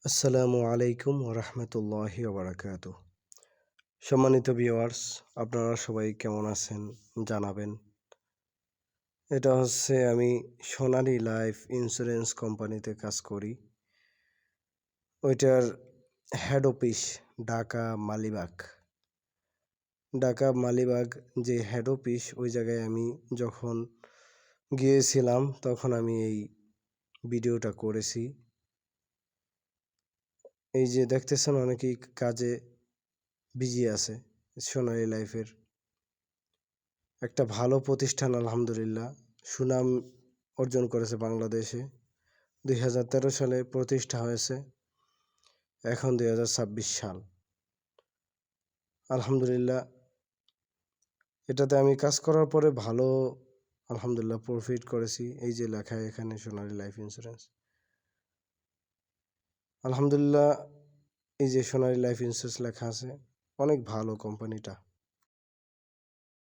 আসসালামু আলাইকুম ওরহমতুল্লাহি ওবরাকাতুহ। সম্মানিত ভিউয়ার্স, আপনারা সবাই কেমন আছেন জানাবেন। এটা হচ্ছে আমি সোনালী লাইফ ইন্স্যুরেন্স কোম্পানিতে কাজ করি। ওইটার হেড অফিস ঢাকা মালিবাগ যে হেড অফিস, ওই জায়গায় আমি যখন গিয়েছিলাম তখন আমি এই ভিডিওটা করেছি। এই যে দেখতেছেন অনেকেই কাজে বিজি আছে। সোনালী লাইফের একটা ভালো প্রতিষ্ঠান, আলহামদুলিল্লাহ সুনাম অর্জন করেছে বাংলাদেশে। 2013 সালে প্রতিষ্ঠা হয়েছে, এখন 2026 সাল। আলহামদুলিল্লাহ এটাতে আমি কাজ করার পরে ভালো আলহামদুলিল্লাহ প্রফিট করেছি। এই যে লেখা এখানে সোনালী লাইফ ইন্স্যুরেন্স, আলহামদুলিল্লাহ এই যে সোনালী লাইফ ইন্স্যুরেন্স লেখা আছে, অনেক ভালো কোম্পানিটা।